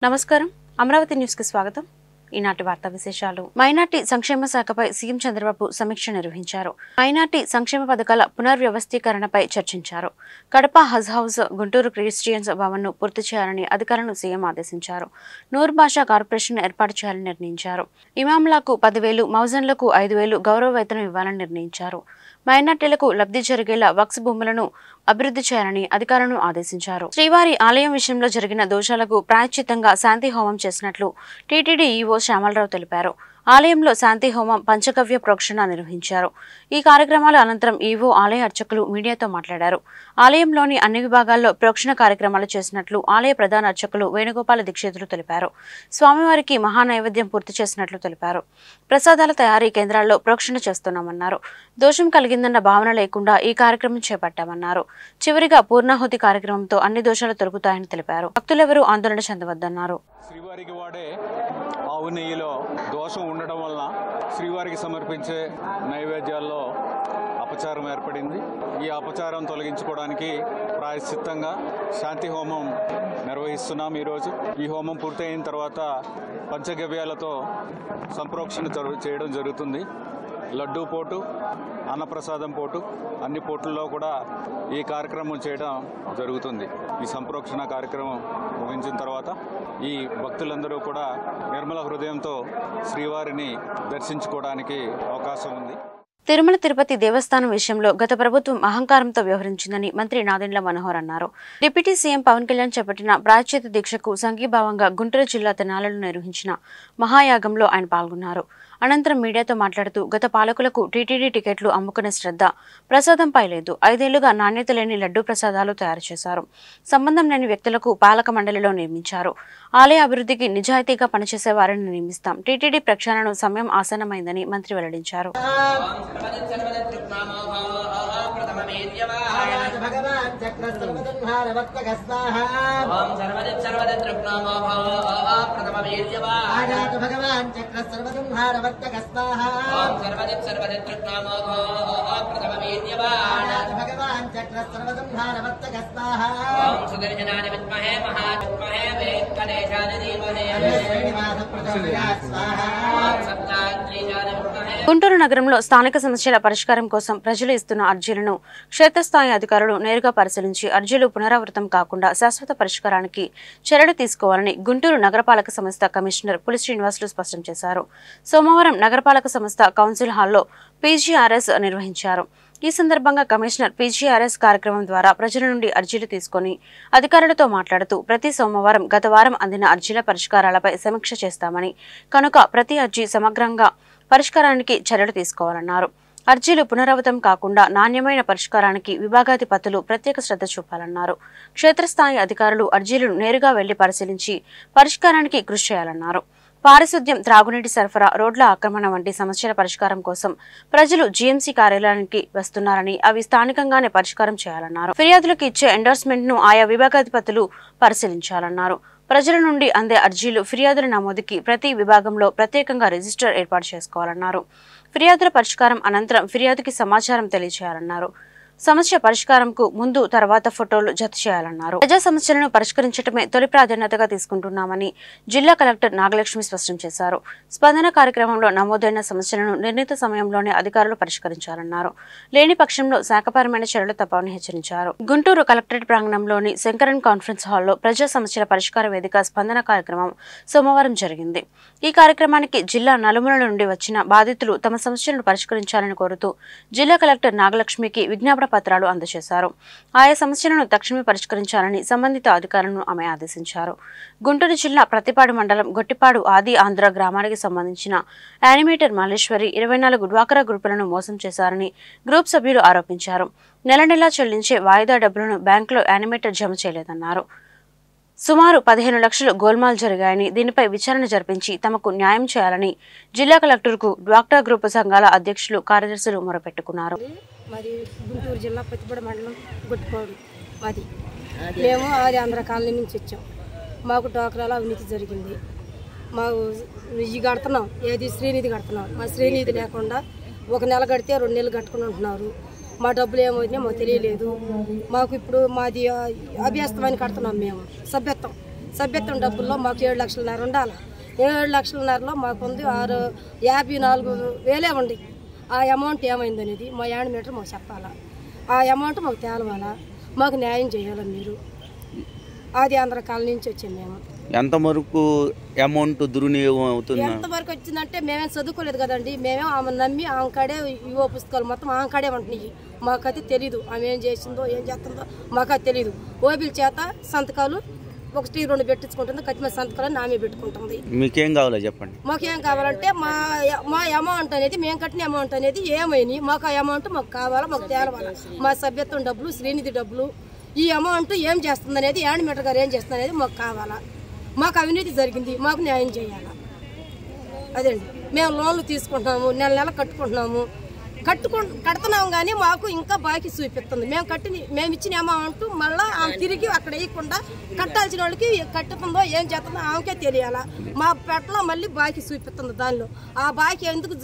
నమస్కారం అమరావతి న్యూస్ కి స్వాగతం ఈనాటి వార్తా విశేషాలు మైనార్టీ సంక్షేమ శాఖపై సీఎం చంద్రబాబు సమీక్ష నిర్వహించారు మైనార్టీ సంక్షేమ పథకాల పునర్వ్యవస్థీకరణపై చర్చించారు కడప హజ్ హౌస్ గుంటూరు క్రిస్టియన్స్ భవన్ ను పూర్తి చేయాలని అధికారులను సీఎం ఆదేశించారు నూర్ భాషా కార్పొరేషన్ ఏర్పాటు చేయాలని నిర్ణయించారు ఇమాంలకు 10,000 మౌజన్లకు 5,000 గౌరవ వేతనం ఇవ్వాలని నిర్ణయించారు మైనార్టీలకు లబ్ధి జరిగేలా వక్స్ భూములను అభివృద్ధి చేయాలని అధికారులను ఆదేశించారు శ్రీవారి ఆలయం విషయంలో జరిగిన దోషాలకు ప్రాయశ్చిత్తంగా శాంతి హోమం చేసినట్లు టీటీడీ ఈవో శ్యామలరావు తెలిపారు ఆలయంలో శాంతి హోమం పంచగవ్య ప్రోక్షణ నిర్వహించారు ఈ కార్యక్రమాల అనంతరం ఈవో ఆలయ అర్చకులు మీడియాతో మాట్లాడారు ఆలయంలోని అన్ని విభాగాల్లో ప్రోక్షణ కార్యక్రమాలు చేసినట్లు ఆలయ ప్రధాన అర్చకులు వేణుగోపాల దీక్షితులు తెలిపారు స్వామివారికి మహానైవేద్యం పూర్తి చేసినట్లు తెలిపారు ప్రసాదాల తయారీ కేంద్రాల్లో ప్రోక్షణ చేస్తున్నామన్నారు దోషం కలిగిందన్న భావన లేకుండా ఈ కార్యక్రమం చేపట్టామన్నారు చివరిగా పూర్ణాహుతి కార్యక్రమంతో అన్ని దోషాలు తొలగుతాయని తెలిపారు భక్తులెవరూ ఆందోళన చెందవద్దన్నారు శ్రీవారికి వాడే ఆవు నెయ్యిలో దోషం ఉండడం వలన శ్రీవారికి సమర్పించే నైవేద్యాల్లో అపచారం ఏర్పడింది ఈ అపచారం తొలగించుకోవడానికి ప్రాయశ్చిత్తంగా శాంతి హోమం నిర్వహిస్తున్నాం ఈరోజు ఈ హోమం పూర్తయిన తర్వాత పంచగవ్యాలతో సంప్రోక్షణ చేయడం జరుగుతుంది లడ్డూ పోటు అన్నప్రసాదం పోటు అన్ని పోటుల్లో కూడా ఈ కార్యక్రమం చేయడం జరుగుతుంది ఈ సంప్రోక్షణ కార్యక్రమం ముగించిన తర్వాత ఈ భక్తులందరూ కూడా నిర్మల హృదయంతో శ్రీవారిని దర్శించుకోవడానికి అవకాశం ఉంది తిరుమల తిరుపతి దేవస్థానం విషయంలో గత ప్రభుత్వం అహంకారంతో వ్యవహరించిందని మంత్రి నాదెండ్ల మనోహర్ అన్నారు డిప్యూటీ సీఎం పవన్ కళ్యాణ్ చేపట్టిన ప్రాయశ్చిత్త దీక్షకు సంఘీభావంగా గుంటూరు జిల్లా తెనాలలో నిర్వహించిన మహాయాగంలో ఆయన పాల్గొన్నారు అనంతరం మీడియాతో మాట్లాడుతూ గత పాలకులకు టీటీడీ టికెట్లు అమ్ముకునే శ్రద్ధ ప్రసాదంపై లేదు 5 ఏళ్లుగా నాణ్యత లేని లడ్డూ ప్రసాదాలు తయారు చేశారు సంబంధం లేని వ్యక్తులకు పాలక మండలిలో నియమించారు ఆలయ అభివృద్ధికి నిజాయితీగా పనిచేసే వారిని నియమిస్తాం టీటీడీ ప్రక్షాళన సమయం ఆసన్నమైందని మంత్రి వెల్లడించారు గుంటూరు నగరంలో స్థానిక సమస్యల పరిష్కారం కోసం ప్రజలు ఇస్తున్న అర్జీలను క్షేత్రస్థాయి అధికారులు నేరుగా పరిశీలించి అర్జీలు పునరావృతం కాకుండా శాశ్వత పరిష్కారానికి చర్యలు తీసుకోవాలని గుంటూరు నగరపాలక సంస్థ కమిషనర్ పులి శ్రీనివాసులు స్పష్టం చేశారు సోమవారం నగరపాలక సంస్థ కౌన్సిల్ హాల్లో పీజీఆర్ఎస్ నిర్వహించారు ఈ సందర్భంగా కమిషనర్ పీజీఆర్ఎస్ కార్యక్రమం ద్వారా ప్రజల నుండి అర్జీలు తీసుకుని అధికారులతో మాట్లాడుతూ ప్రతి సోమవారం గత వారం అందిన అర్జీల పరిష్కారాలపై సమీక్ష చేస్తామని కనుక ప్రతి అర్జీ సమగ్రంగా పరిష్కారానికి చర్యలు తీసుకోవాలన్నారు అర్జీలు పునరావృతం కాకుండా నాణ్యమైన పరిష్కారానికి విభాగాధిపతులు ప్రత్యేక శ్రద్ధ చూపాలన్నారు క్షేత్రస్థాయి అధికారులు అర్జీలను నేరుగా వెళ్లి పరిశీలించి పరిష్కారానికి కృషి చేయాలన్నారు పారిశుద్ధ్యం త్రాగునీటి సరఫరా రోడ్ల ఆక్రమణ వంటి సమస్యల పరిష్కారం కోసం ప్రజలు జీఎంసీ కార్యాలయానికి వస్తున్నారని అవి స్థానికంగానే పరిష్కారం చేయాలన్నారు ఫిర్యాదులకు ఇచ్చే ఎండోర్స్మెంట్ ను ఆయా విభాగాధిపతులు పరిశీలించాలన్నారు ప్రజల నుండి అందే అర్జీలు ఫిర్యాదుల నమోదుకి ప్రతి విభాగంలో ప్రత్యేకంగా రిజిస్టర్ ఏర్పాటు చేసుకోవాలన్నారు ఫిర్యాదుల పరిష్కారం అనంతరం ఫిర్యాదుకి సమాచారం తెలియజేయాలన్నారు సమస్య పరిష్కారంకు ముందు తర్వాత ఫోటోలు జత చేయాలన్నారు ప్రజా సమస్యలను పరిష్కరించడమే తొలి ప్రాధాన్యతగా తీసుకుంటున్నామని జిల్లా కలెక్టర్ నాగలక్ష్మి స్పష్టం చేశారు స్పందన కార్యక్రమంలో నమోదైన సమస్యలను నిర్ణీత సమయంలోనే అధికారులు పరిష్కరించాలన్నారు లేని పక్షంలో శాఖపరమైన చర్యలు తప్పవని హెచ్చరించారు గుంటూరు కలెక్టరేట్ ప్రాంగణంలోని శంకరన్ కాన్ఫరెన్స్ హాల్లో ప్రజా సమస్యల పరిష్కార వేదిక స్పందన కార్యక్రమం సోమవారం జరిగింది ఈ కార్యక్రమానికి జిల్లా నలుమూలల నుండి వచ్చిన బాధితులు తమ సమస్యలను పరిష్కరించాలని కోరుతూ జిల్లా కలెక్టర్ నాగలక్ష్మికి విజ్ఞాపన పత్రాలు అందజేశారు ఆయా సమస్యలను తక్షణమే పరిష్కరించాలని సంబంధిత అధికారులను ఆమె ఆదేశించారు గుంటూరు జిల్లా ప్రతిపాడు మండలం గొట్టిపాడు ఆది ఆంధ్ర గ్రామానికి సంబంధించిన యానిమేటర్ మల్లేశ్వరి 24 డ్వాక్రా గ్రూపులను మోసం చేశారని గ్రూప్ సభ్యులు ఆరోపించారు నెల నెలా చెల్లించే వాయిదా డబ్బులను బ్యాంకులో యానిమేటర్ జమ చేయలేదన్నారు సుమారు 15 లక్షలు గోల్మాల్ జరిగాయని దీనిపై విచారణ జరిపించి తమకు న్యాయం చేయాలని జిల్లా కలెక్టర్కు డ్వాక్రా గ్రూప్ సంఘాల అధ్యక్షులు కార్యదర్శులు మొరపెట్టుకున్నారు మాది గుంటూరు జిల్లా ప్రతిపాడు మండలం గొట్టిపాడు మాది మేము ఆది ఆంధ్ర కాలనీ నుంచి వచ్చాం మాకు డ్వాక్రాలో అవినీతి జరిగింది మాకు ఇది కడుతున్నాం ఏది శ్రీనిధి కడుతున్నాం మా శ్రీనిధి లేకుండా 1 నెల కడితే 2 నెలలు కట్టుకుని ఉంటున్నారు మా డబ్బులు ఏమవుతున్నాయో మాకు తెలియలేదు మాకు ఇప్పుడు మాది అభ్యస్తమని కడుతున్నాం మేము సభ్యత్వం డబ్బుల్లో మాకు 7,00,000 ఉండాలి. 7,00,000లో మాకుంది 54,000 ఉండి. ఆ అమౌంట్ ఏమైందనేది మా యానిమేటర్ మాకు చెప్పాలా, ఆ అమౌంట్ మాకు తేలవాలా, మాకు న్యాయం చేయాలి మీరు. ఆది ఆంధ్ర కాలనీ నుంచి వచ్చాం మేము. ఎంతవరకు అమౌంట్ దుర్వినియోగం అవుతుంది? ఎంతవరకు వచ్చిందంటే మేమేం చదువుకోలేదు కదండి, మేమే ఆమె నమ్మి ఆమె కాడే యువ పుస్తకాలు మొత్తం ఆమె కాడే ఉంటున్నాయి. మాకైతే తెలీదు ఆమె ఏం చేసిందో ఏం చేస్తుందో మాకైతే తెలీదు. ఓబీల చేత సంతకాలు 1-2 పెట్టించుకుంటుంది, ఖచ్చితంగా సంతకాలు ఆమె పెట్టుకుంటుంది. మీకేం కావాలో చెప్పండి. మాకేం కావాలంటే మా అమౌంట్ అనేది మేము కట్టిన అమౌంట్ అనేది ఏమైంది, మాకు ఆ అమౌంట్ మాకు కావాలా, మాకు తేలవాలా. మా సభ్యత్వం డబ్బులు, శ్రీనిధి డబ్బులు, ఈ అమౌంట్ ఏం చేస్తుంది అనేది, యానిమేటర్ గారు ఏం చేస్తుంది అనేది మాకు కావాలా. మాకు అవినీతి జరిగింది, మాకు న్యాయం చేయాలా. అదండి, మేము లోన్లు తీసుకుంటున్నాము, నెల కట్టుకుంటున్నాము, కడుతున్నాము కానీ మాకు ఇంకా బాకీ చూపిస్తుంది. మేము ఇచ్చిన అమౌంట్ మళ్ళీ ఆమె తిరిగి అక్కడ వేయకుండా కట్టాల్సిన వాళ్ళకి కట్టుతుందో ఏం చేస్తుందో ఆమెకే తెలియాలా. మా పెట్టలో మళ్ళీ బాకీ చూపిస్తుంది. దానిలో ఆ బాకీ ఎందుకు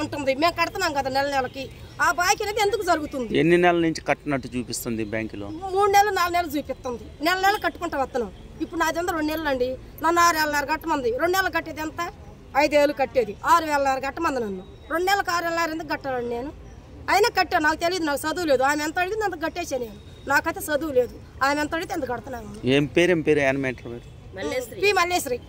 ఉంటుంది, మేము కడుతున్నాం కదా నెలకి, ఆ బాకీ అనేది ఎందుకు జరుగుతుంది? ఎన్ని నెలల నుంచి కట్టినట్టు చూపిస్తుంది బ్యాంకులో? 3 నెలలు 4 నెలలు చూపిస్తుంది. నెల కట్టుకుంటా వస్తున్నాం. ఇప్పుడు నాది 2 నెలలు అండి, నన్ను 6,000 కట్టమంది. 2 నెలలు కట్టేది ఎంత? 5,000 కట్టేది, 6,000 కట్టమంది నన్ను. 2 నెలలకు 6,000 ఎందుకు కట్టాలండి నేను? అయినా కట్టాను, నాకు తెలియదు, నాకు చదువు లేదు. ఆమె ఎంత అడిగింది అంత కట్టేసా నేను, నాకైతే చదువు లేదు. ఆమె ఎంత అడిగితే ఎంత కడుతున్నాను. ఏం పేరు animator P Malleswari.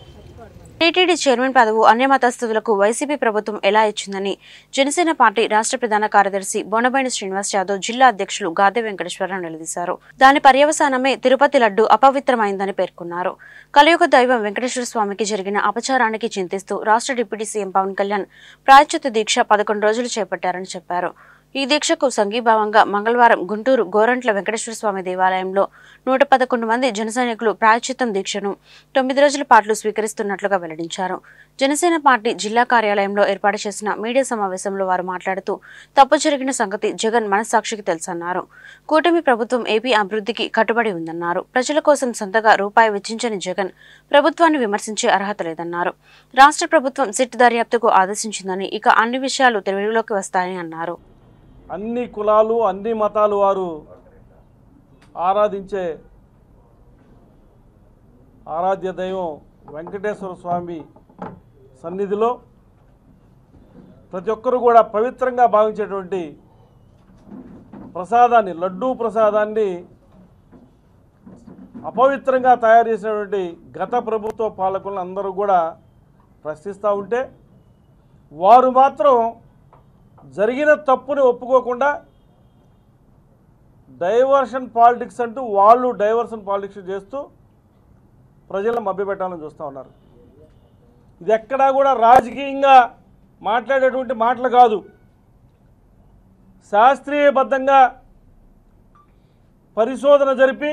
TTD chairman పదవి అన్యమతస్థులకు వైసీపీ ప్రభుత్వం ఎలా ఇచ్చిందని జనసేన పార్టీ రాష్ట్ర ప్రధాన కార్యదర్శి బోనబైని శ్రీనివాస్ యాదవ్, జిల్లా అధ్యక్షులు గాదె వెంకటేశ్వరరావు నిలదీశారు. దాని పర్యవసానమే తిరుపతి లడ్డు అపవిత్రమైందని పేర్కొన్నారు. కలియుగ దైవం వెంకటేశ్వర స్వామికి జరిగిన అపచారానికి చింతిస్తూ రాష్ట్ర డిప్యూటీ సీఎం పవన్ కళ్యాణ్ ప్రాయశ్చిత్త దీక్ష 11 రోజులు చేపట్టారని చెప్పారు. ఈ దీక్షకు సంఘీభావంగా మంగళవారం గుంటూరు గోరంట్ల వెంకటేశ్వర స్వామి దేవాలయంలో 111 మంది జనసైనికులు ప్రాయశ్చిత్తం దీక్షను 9 రోజుల పాటు స్వీకరిస్తున్నట్లుగా వెల్లడించారు. జనసేన పార్టీ జిల్లా కార్యాలయంలో ఏర్పాటు చేసిన మీడియా సమావేశంలో వారు మాట్లాడుతూ తప్పు జరిగిన సంగతి జగన్ మనస్సాక్షికి తెలుసన్నారు. కూటమి ప్రభుత్వం ఏపీ అభివృద్ధికి కట్టుబడి ఉందన్నారు. ప్రజల కోసం సొంతగా రూపాయి వెచ్చించని జగన్ ప్రభుత్వాన్ని విమర్శించే అర్హత లేదన్నారు. రాష్ట్ర ప్రభుత్వం సిట్ దర్యాప్తుకు ఆదేశించిందని, ఇక అన్ని విషయాలు వెలుగులోకి వస్తాయని అన్నారు. అన్ని కులాలు, అన్ని మతాలు వారు ఆరాధించే ఆరాధ్య దైవం వెంకటేశ్వర స్వామి సన్నిధిలో ప్రతి ఒక్కరు కూడా పవిత్రంగా భావించేటువంటి ప్రసాదాన్ని, లడ్డూ ప్రసాదాన్ని అపవిత్రంగా తయారు చేసినటువంటి గత ప్రభుత్వ పాలకులను అందరూ కూడా ప్రశ్నిస్తూ ఉంటే, వారు మాత్రం జరిగిన తప్పుని ఒప్పుకోకుండా డైవర్షన్ పాలిటిక్స్ అంటూ వాళ్ళు డైవర్షన్ పాలిటిక్స్ చేస్తూ ప్రజలను మభ్యపెట్టాలని చూస్తూ ఉన్నారు. ఇది ఎక్కడా కూడా రాజకీయంగా మాట్లాడేటువంటి మాటలు కాదు. శాస్త్రీయబద్ధంగా పరిశోధన జరిపి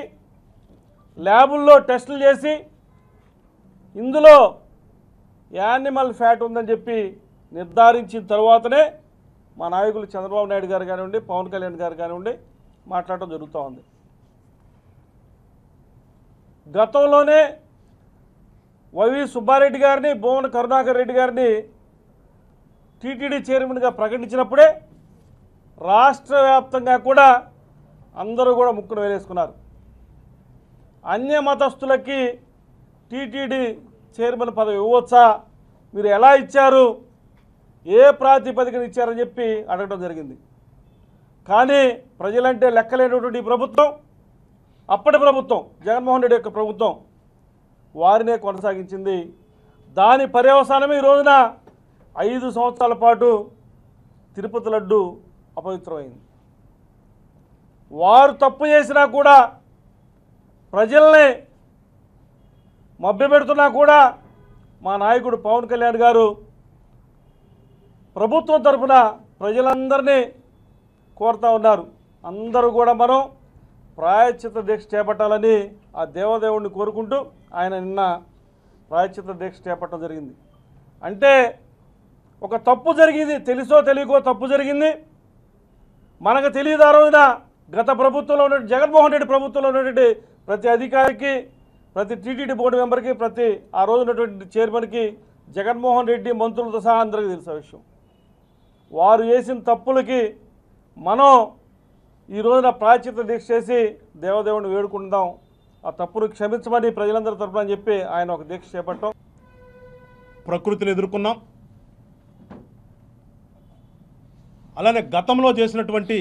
ల్యాబుల్లో టెస్టులు చేసి ఇందులో యానిమల్ ఫ్యాట్ ఉందని చెప్పి నిర్ధారించిన తర్వాతనే మా నాయకులు చంద్రబాబు నాయుడు గారు కానివ్వండి, పవన్ కళ్యాణ్ గారు కానివ్వండి మాట్లాడటం జరుగుతూ ఉంది. గతంలోనే వైవి సుబ్బారెడ్డి గారిని, భువన కరుణాకర్ రెడ్డి గారిని టీటీడీ చైర్మన్గా ప్రకటించినప్పుడే రాష్ట్ర వ్యాప్తంగా కూడా అందరూ కూడా ముక్కును వేలేసుకున్నారు. అన్య మతస్థులకి టీటీడీ చైర్మన్ పదవి ఇవ్వచ్చా, మీరు ఎలా ఇచ్చారు, ఏ ప్రాతిపదికన ఇచ్చారని చెప్పి అడగడం జరిగింది. కానీ ప్రజలంటే లెక్కలేనటువంటి ప్రభుత్వం, అప్పటి ప్రభుత్వం జగన్మోహన్ రెడ్డి యొక్క ప్రభుత్వం వారినే కొనసాగించింది. దాని పర్యవసానమే ఈ రోజున 5 సంవత్సరాల పాటు తిరుపతి లడ్డు అపవిత్రమైంది. వారు తప్పు చేసినా కూడా, ప్రజల్ని మభ్యపెడుతున్నా కూడా మా నాయకుడు పవన్ కళ్యాణ్ గారు ప్రభుత్వం తరఫున ప్రజలందరినీ కోరుతూ ఉన్నారు. అందరూ కూడా మనం ప్రాయశ్చిత్త దీక్ష చేపట్టాలని ఆ దేవదేవుడిని కోరుకుంటూ ఆయన నిన్న ప్రాయశ్చిత్త దీక్ష చేపట్టడం జరిగింది. అంటే ఒక తప్పు జరిగింది, తెలుసో తెలియకో తప్పు జరిగింది, మనకు తెలియదు. ఆ రోజున గత ప్రభుత్వంలో ఉన్న జగన్మోహన్ రెడ్డి ప్రభుత్వంలో ఉన్నటువంటి ప్రతి అధికారికి, ప్రతి టీటీడీ బోర్డు మెంబర్కి, ప్రతి ఆ రోజు ఉన్నటువంటి చైర్మన్కి జగన్మోహన్ రెడ్డి మంత్రులతో సహా అందరికీ తెలిసిన విషయం. వారు చేసిన తప్పులకి మనం ఈ రోజున ప్రాయశ్చిత్త దీక్ష చేసి దేవదేవుని వేడుకుందాం. ఆ తప్పును క్షమించమని ప్రజలందరి తరపున చెప్పి ఆయన ఒక దీక్ష చేపట్టాం. ప్రకృతిని ఎదుర్కొన్నాం. అలానే గతంలో చేసినటువంటి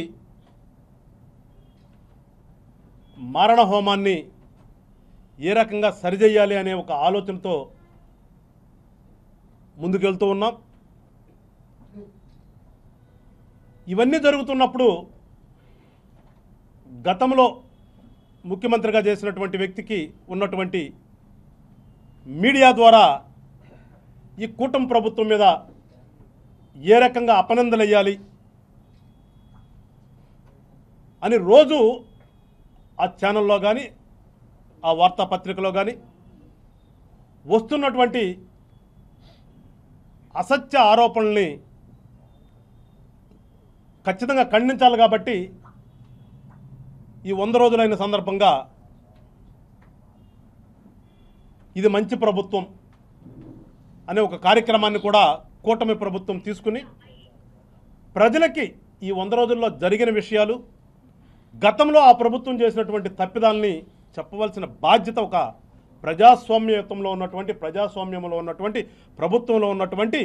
మారణ హోమాన్ని ఏ రకంగా సరిచేయాలి అనే ఒక ఆలోచనతో ముందుకెళ్తూ ఉన్నాం. ఇవన్నీ జరుగుతున్నప్పుడు గతంలో ముఖ్యమంత్రిగా చేసినటువంటి వ్యక్తికి ఉన్నటువంటి మీడియా ద్వారా ఈ కూటమి ప్రభుత్వం మీద ఏ రకంగా అపనిందలు వేయాలి అని రోజు ఆ ఛానల్లో కానీ ఆ వార్తాపత్రికలో కానీ వస్తున్నటువంటి అసత్య ఆరోపణల్ని ఖచ్చితంగా ఖండించాలి. కాబట్టి ఈ 100 రోజులైన సందర్భంగా ఇది మంచి ప్రభుత్వం అనే ఒక కార్యక్రమాన్ని కూడా కూటమి ప్రభుత్వం తీసుకుని ప్రజలకి ఈ 100 రోజుల్లో జరిగిన విషయాలు, గతంలో ఆ ప్రభుత్వం చేసినటువంటి తప్పిదాలని చెప్పవలసిన బాధ్యత ఒక ప్రజాస్వామ్యంలో ఉన్నటువంటి ప్రభుత్వంలో ఉన్నటువంటి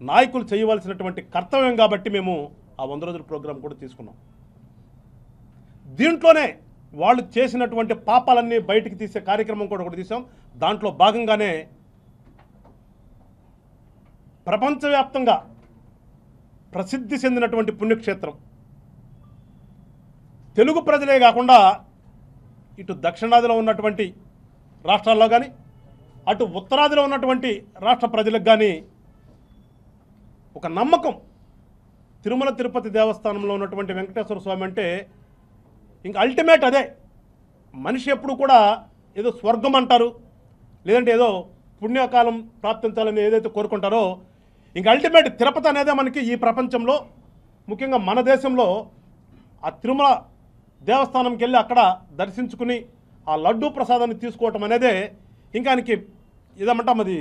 నాయకులు చేయవలసినటువంటి కర్తవ్యం. కాబట్టి మేము ఆ 100 రోజుల ప్రోగ్రాం కూడా తీసుకున్నాం. దీంట్లోనే వాళ్ళు చేసినటువంటి పాపాలన్నీ బయటికి తీసే కార్యక్రమం కూడా ఒకటి తీసాం. దాంట్లో భాగంగానే ప్రపంచవ్యాప్తంగా ప్రసిద్ధి చెందినటువంటి పుణ్యక్షేత్రం, తెలుగు ప్రజలే కాకుండా ఇటు దక్షిణాదిలో ఉన్నటువంటి రాష్ట్రాల్లో కానీ అటు ఉత్తరాదిలో ఉన్నటువంటి రాష్ట్ర ప్రజలకు కానీ ఒక నమ్మకం, తిరుమల తిరుపతి దేవస్థానంలో ఉన్నటువంటి వెంకటేశ్వర స్వామి అంటే ఇంకా అల్టిమేట్ అదే. మనిషి ఎప్పుడు కూడా ఏదో స్వర్గం అంటారు, లేదంటే ఏదో పుణ్యకాలం ప్రాప్తించాలని ఏదైతే కోరుకుంటారో, ఇంకా అల్టిమేట్ తిరుపతి అనేదే మనకి ఈ ప్రపంచంలో, ముఖ్యంగా మన దేశంలో ఆ తిరుమల దేవస్థానంకి వెళ్ళి అక్కడ దర్శించుకుని ఆ లడ్డూ ప్రసాదాన్ని తీసుకోవటం అనేదే ఇంకా ఆయనకి ఇదేమంటాం అది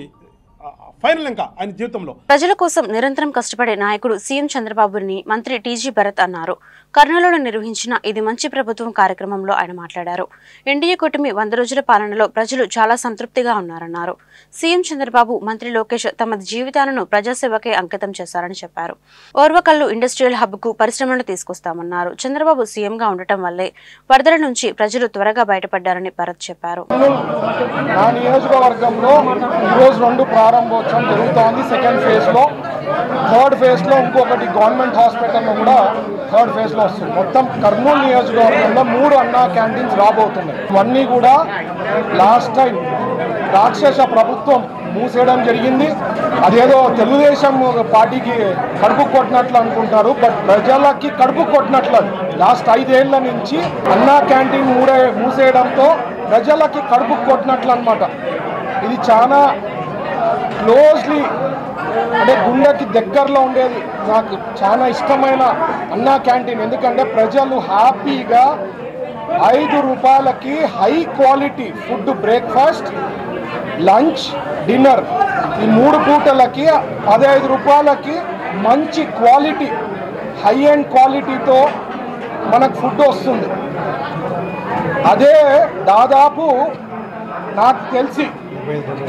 ఫైనల్ ఇంకా ఆయన జీవితంలో. ప్రజల కోసం నిరంతరం కష్టపడే నాయకుడు సీఎం చంద్రబాబుని మంత్రి టీజీ భరత్ అన్నారు. కర్నూలులో నిర్వహించిన ఇది మంచి ప్రభుత్వం కార్యక్రమంలో ఆయన మాట్లాడారు. ఎన్డీఏ కూటమి 100 రోజుల పాలనలో ప్రజలు చాలా సంతృప్తిగా ఉన్నారన్నారు. సీఎం చంద్రబాబు, మంత్రి లోకేష్ తమ జీవితాలను ప్రజాసేవకే అంకితం చేశారని చెప్పారు. ఓర్వకల్లు ఇండస్ట్రియల్ హబ్ కు పరిశ్రమలను తీసుకొస్తామన్నారు. చంద్రబాబు సీఎంగా ఉండటం వల్లే వరదల నుంచి ప్రజలు త్వరగా బయటపడ్డారని భరత్ చెప్పారు. ప్రారంభోత్సవం జరుగుతోంది. సెకండ్ ఫేజ్లో, థర్డ్ ఫేజ్లో ఇంకొకటి గవర్నమెంట్ హాస్పిటల్లో కూడా థర్డ్ ఫేజ్లో వస్తుంది. మొత్తం కర్నూలు నియోజకవర్గంలో 3 అన్నా క్యాంటీన్స్ రాబోతున్నాయి. ఇవన్నీ కూడా లాస్ట్ టైం రాక్షస ప్రభుత్వం మూసేయడం జరిగింది. అదేదో తెలుగుదేశం పార్టీకి కడుపు కొట్టినట్లు అనుకుంటారు, బట్ ప్రజలకి కడుపు కొట్టినట్లు. లాస్ట్ 5 ఏళ్ల నుంచి అన్నా క్యాంటీన్ మూసేయడంతో ప్రజలకి కడుపు కొట్టినట్లు అనమాట. ఇది చాలా క్లోజ్లీ అంటే గుండెకి దగ్గరలో ఉండేది. నాకు చాలా ఇష్టమైన అన్నా క్యాంటీన్. ఎందుకంటే ప్రజలు హ్యాపీగా 5 రూపాయలకి high quality food, breakfast, lunch, dinner, ఈ 3 పూటలకి 15 రూపాయలకి మంచి క్వాలిటీ, హై అండ్ క్వాలిటీతో మనకు ఫుడ్ వస్తుంది. అదే దాదాపు నాకు తెలిసి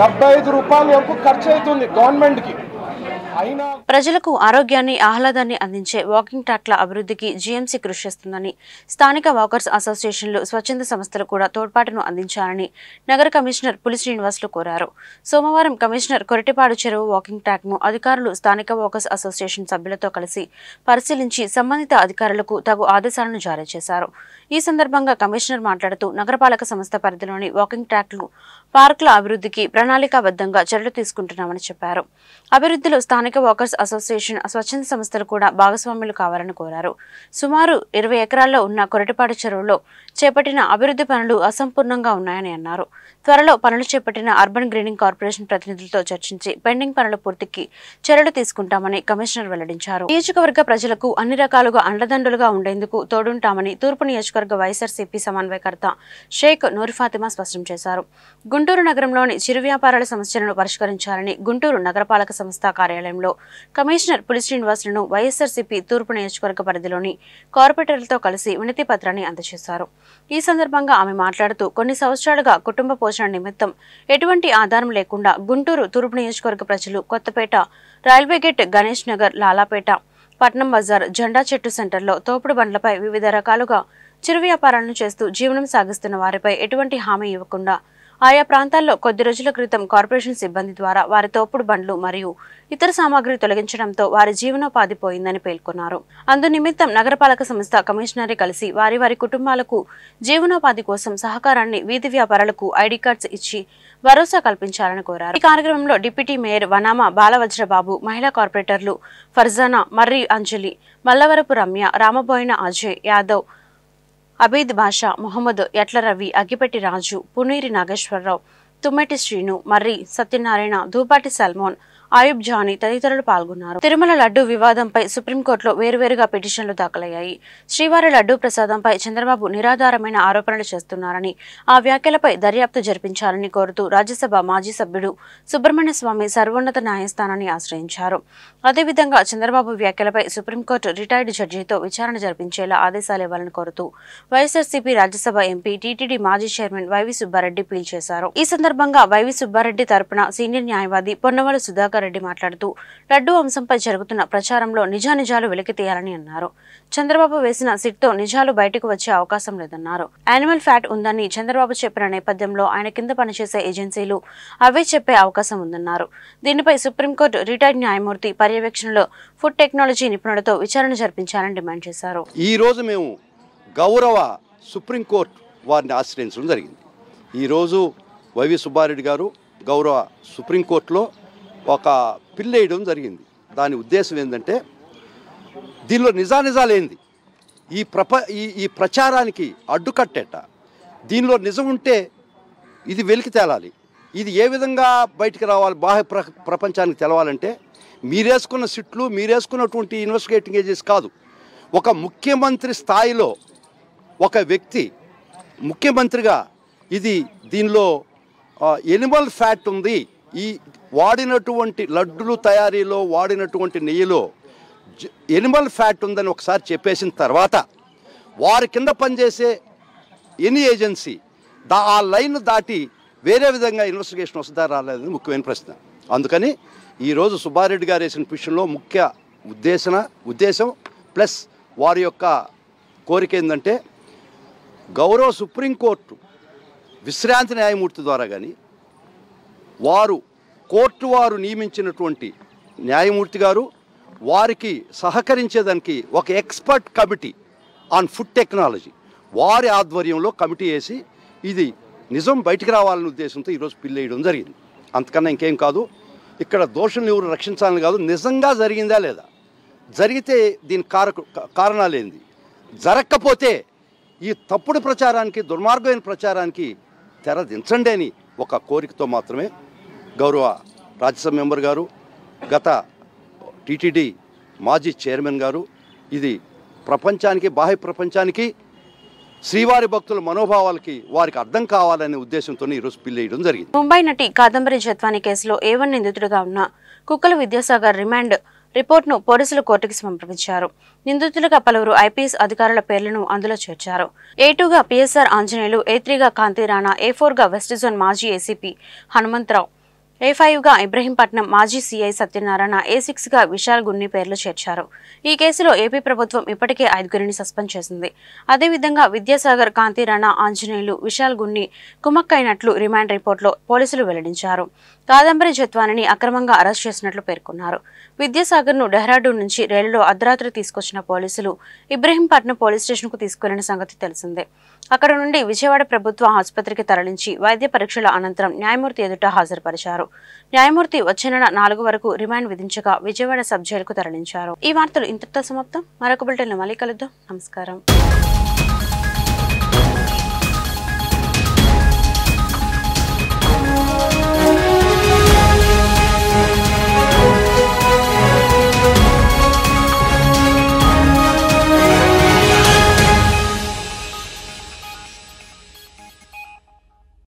75 రూపాయల వరకు ఖర్చు అవుతుంది గవర్నమెంట్కి. ప్రజలకు ఆరోగ్యాన్ని, ఆహ్లాదాన్ని అందించే వాకింగ్ ట్రాక్ల అభివృద్ధికి జీఎంసీ కృషి చేస్తుందని, స్థానిక వాకర్స్ అసోసియేషన్లు, స్వచ్ఛంద సంస్థలు కూడా తోడ్పాటును అందించాలని నగర కమిషనర్ పులి శ్రీనివాసులు కోరారు. సోమవారం కమిషనర్ కొరటిపాడు చెరువు వాకింగ్ ట్రాక్ ను అధికారులు స్థానిక వాకర్స్ అసోసియేషన్ సభ్యులతో కలిసి పరిశీలించి సంబంధిత అధికారులకు తగు ఆదేశాలను జారీ చేశారు. ఈ సందర్భంగా కమిషనర్ మాట్లాడుతూ నగరపాలక సంస్థ పరిధిలోని వాకింగ్ ట్రాక్లు, పార్కుల అభివృద్ధికి ప్రణాళికాబద్ధంగా చర్యలు తీసుకుంటున్నామని చెప్పారు. అభివృద్ధిలో స్థానిక వాకర్స్ అసోసియేషన్, స్వచ్ఛంద సంస్థలు కూడా భాగస్వాములు కావాలని కోరారు. సుమారు 20 ఎకరాల్లో ఉన్న కొరటిపాడు చెరువులో చేపట్టిన అభివృద్ధి పనులు అసంపూర్ణంగా ఉన్నాయని అన్నారు. త్వరలో పనులు చేపట్టిన అర్బన్ గ్రీనింగ్ కార్పొరేషన్ ప్రతినిధులతో చర్చించి పెండింగ్ పనుల పూర్తికి చర్యలు తీసుకుంటామని కమిషనర్ వెల్లడించారు. నియోజకవర్గ ప్రజలకు అన్ని రకాలుగా అండదండలుగా ఉండేందుకు తోడుంటామని తూర్పు నియోజకవర్గ వైఎస్ఆర్సీపీ సమన్వయకర్త షేక్ నూర్ ఫాతిమా స్పష్టం చేశారు. గుంటూరు నగరంలోని చిరు వ్యాపారాల సమస్యలను పరిష్కరించాలని గుంటూరు నగరపాలక సంస్థ కార్యాలయం కార్యాలయంలో కమిషనర్ పులి శ్రీనివాసులను వైఎస్ఆర్సీపీ తూర్పు నియోజకవర్గ పరిధిలోని కార్పొరేటర్లతో కలిసి వినతి పత్రాన్ని అందజేశారు. ఈ సందర్భంగా ఆమె మాట్లాడుతూ కొన్ని సంవత్సరాలుగా కుటుంబ పోషణ నిమిత్తం ఎటువంటి ఆధారం లేకుండా గుంటూరు తూర్పు నియోజకవర్గ ప్రజలు కొత్తపేట, రైల్వే గేట్, గణేష్ నగర్, లాలాపేట, పట్నం బజార్, జెండా చెట్టు సెంటర్లో తోపుడు బండ్లపై వివిధ రకాలుగా చిరు వ్యాపారాలను చేస్తూ జీవనం సాగిస్తున్న వారిపై ఎటువంటి హామీ ఇవ్వకుండా ఆయా ప్రాంతాల్లో కొద్ది రోజుల క్రితం కార్పొరేషన్ సిబ్బంది ద్వారా వారి తోపుడు బండ్లు మరియు ఇతర సామాగ్రి తొలగించడంతో వారి జీవనోపాధి పోయిందని పేర్కొన్నారు. అందునిమిత్తం నగరపాలక సంస్థ కమిషనర్ కలిసి వారి కుటుంబాలకు జీవనోపాధి కోసం సహకారాన్ని వీధి వ్యాపారాలకు ఐడి కార్డ్స్ ఇచ్చి భరోసా కల్పించాలని కోరారు. ఈ కార్యక్రమంలో డిప్యూటీ మేయర్ వనామ బాలవజ్రబాబు, మహిళా కార్పొరేటర్లు ఫర్జానా, మర్రి అంజలి, మల్లవరపు రమ్య, రామబోయిన అజయ్ యాదవ్, అబీద్ బాషా, మొహమ్మద్ ఎట్ల రవి, అగ్గిపెట్టి రాజు, పునీరి నాగేశ్వరరావు, తుమ్మెటి శ్రీను, మర్రి సత్యనారాయణ, ధూపాటి సల్మాన్, ఆయుబ్ జానీ తదితరులు పాల్గొన్నారు. తిరుమల లడ్డూ వివాదంపై సుప్రీంకోర్టులో వేరువేరుగా పిటిషన్లు దాఖలయ్యాయి. శ్రీవారి లడ్డూ ప్రసాదంపై చంద్రబాబు నిరాధారమైన ఆరోపణలు చేస్తున్నారని, ఆ వ్యాఖ్యలపై దర్యాప్తు జరిపించాలని కోరుతూ రాజ్యసభ మాజీ సభ్యుడు సుబ్రహ్మణ్య స్వామి సర్వోన్నత న్యాయస్థానాన్ని ఆశ్రయించారు. అదేవిధంగా చంద్రబాబు వ్యాఖ్యలపై సుప్రీంకోర్టు రిటైర్డ్ జడ్జితో విచారణ జరిపించేలా ఆదేశాలు ఇవ్వాలని కోరుతూ వైఎస్ఆర్సీపీ రాజ్యసభ ఎంపీ, టీటీడీ మాజీ చైర్మన్ వైవి సుబ్బారెడ్డి పీల్ చేశారు. ఈ సందర్భంగా వైవి సుబ్బారెడ్డి తరపున సీనియర్ న్యాయవాది పొన్నవల సుధాకర్ రెడ్డి మాట్లాడుతూ లడ్డూ అంశంపై జరుగుతున్న ప్రచారంలో నిజానిజాలు వెలికి తీయాలని అన్నారు. చంద్రబాబు వేసిన సిట్తో నిజాలు బయటకు వచ్చే అవకాశం లేదన్నారు. యానిమల్ ఫ్యాట్ ఉందని చంద్రబాబు చెప్పిన నేపథ్యంలో ఆయన కింద పనిచేసే ఏజెన్సీలు అవే చెప్పే అవకాశం ఉందన్నారు. దీనిపై సుప్రీంకోర్టు రిటైర్డ్ న్యాయమూర్తి పర్యవేక్షణలో ఫుడ్ టెక్నాలజీ నిపుణులతో విచారణ జరిపించాలని డిమాండ్ చేశారు. ఈ రోజు మేము గౌరవ సుప్రీంకోర్టు వారిని ఆశ్రయించడం జరిగింది. ఈరోజు వైవి సుబ్బారెడ్డి గారు గౌరవ సుప్రీంకోర్టులో ఒక పిల్ వేయడం జరిగింది. దాని ఉద్దేశం ఏంటంటే దీనిలో నిజానిజాలేంది, ఈ ప్రచారానికి అడ్డుకట్టేట, దీనిలో నిజం ఉంటే ఇది వెలికి తేలాలి. ఇది ఏ విధంగా బయటికి రావాలి, బాహ్య ప్రపంచానికి తెలవాలంటే మీరేసుకున్న సిట్లు, మీరేసుకున్నటువంటి ఇన్వెస్టిగేటింగ్ ఏజెన్సీ కాదు. ఒక ముఖ్యమంత్రి స్థాయిలో ఒక వ్యక్తి ముఖ్యమంత్రిగా దీనిలో ఎనిమల్ ఫ్యాట్ ఉంది, ఈ వాడినటువంటి లడ్డులు తయారీలో వాడినటువంటి నెయ్యిలో ఎనిమల్ ఫ్యాట్ ఉందని ఒకసారి చెప్పేసిన తర్వాత వారి కింద పనిచేసే ఎనీ ఏజెన్సీ ఆ లైన్ దాటి వేరే విధంగా ఇన్వెస్టిగేషన్ వస్తుందా రాలేదని ముఖ్యమైన ప్రశ్న. అందుకని ఈరోజు సుబ్బారెడ్డి గారు వేసిన పిటిషన్లో ముఖ్య ఉద్దేశం ప్లస్ వారి యొక్క కోరిక ఏంటంటే గౌరవ సుప్రీంకోర్టు విశ్రాంతి న్యాయమూర్తి ద్వారా కానీ కోర్టు వారు నియమించినటువంటి న్యాయమూర్తి గారు వారికి సహకరించేదానికి ఒక expert committee on food technology వారి ఆధ్వర్యంలో కమిటీ వేసి ఇది నిజం బయటికి రావాలనే ఉద్దేశంతో ఈరోజు పిల్ వేయడం జరిగింది. అంతకన్నా ఇంకేం కాదు. ఇక్కడ దోషులను ఎవరు రక్షించాలని కాదు, నిజంగా జరిగిందా లేదా, జరిగితే దీని కారణాలు ఏంది, జరగకపోతే ఈ తప్పుడు ప్రచారానికి, దుర్మార్గమైన ప్రచారానికి తెరదించండి అని ఒక కోరికతో మాత్రమే గౌరవ రాజ్యసభ మెంబర్ గారు, గత టీటీడీ మాజీ చైర్మన్ గారు ఇది ప్రపంచానికి, బాహ్య ప్రపంచానికి, శ్రీవారి భక్తుల మనోభావాలకి వారికి అర్థం కావాలనే ఉద్దేశంతో ఈరోజు పిల్ వేయడం జరిగింది. ముంబై నటి కాదంబరి జత్వాని కేసులో A1 నిందితుడిగా ఉన్న కుక్కల విద్యాసాగర్ రిమాండ్ రిపోర్ట్ను పోలీసులు కోర్టుకు సమర్పించారు. నిందితులుగా పలువురు ఐపీఎస్ అధికారుల పేర్లను అందులో చేర్చారు. A2గా PSR ఆంజనేయులు, A3గా కాంతి రాణా, A4గా వెస్ట్ జోన్ మాజీ ఏసీపీ హనుమంతరావు, A5గా ఇబ్రహీంపట్నం మాజీ సీఐ సత్యనారాయణ, A6గా విశాల్ గున్ని పేర్లు చేర్చారు. ఈ కేసులో ఏపీ ప్రభుత్వం ఇప్పటికే 5గురిని సస్పెండ్ చేసింది. అదేవిధంగా విద్యాసాగర్, కాంతి రాణా, ఆంజనేయులు, విశాల్ గున్ని కుమ్మక్కైనట్లు రిమాండ్ రిపోర్టులో పోలీసులు వెల్లడించారు. కాదంబరి జత్వానిని అక్రమంగా అరెస్ట్ చేసినట్లు పేర్కొన్నారు. విద్యాసాగర్ను డెహ్రాడూన్ నుంచి రైలులో అర్ధరాత్రి తీసుకొచ్చిన పోలీసులు ఇబ్రహీంపట్నం పోలీస్ స్టేషన్కు తీసుకెళ్లిన సంగతి తెలిసిందే. అక్కడ నుండి విజయవాడ ప్రభుత్వ ఆసుపత్రికి తరలించి వైద్య పరీక్షల అనంతరం న్యాయమూర్తి ఎదుట హాజరుపరిచారు. న్యాయమూర్తి వచ్చే నెల 4 వరకు రిమాండ్ విధించగా విజయవాడ సబ్ జైలుకు తరలించారు. ఈ వార్తలు ఇంతటితో సమాప్తం. మరొక బులెటిన్లో మళ్ళీ కలుద్దాం. నమస్కారం.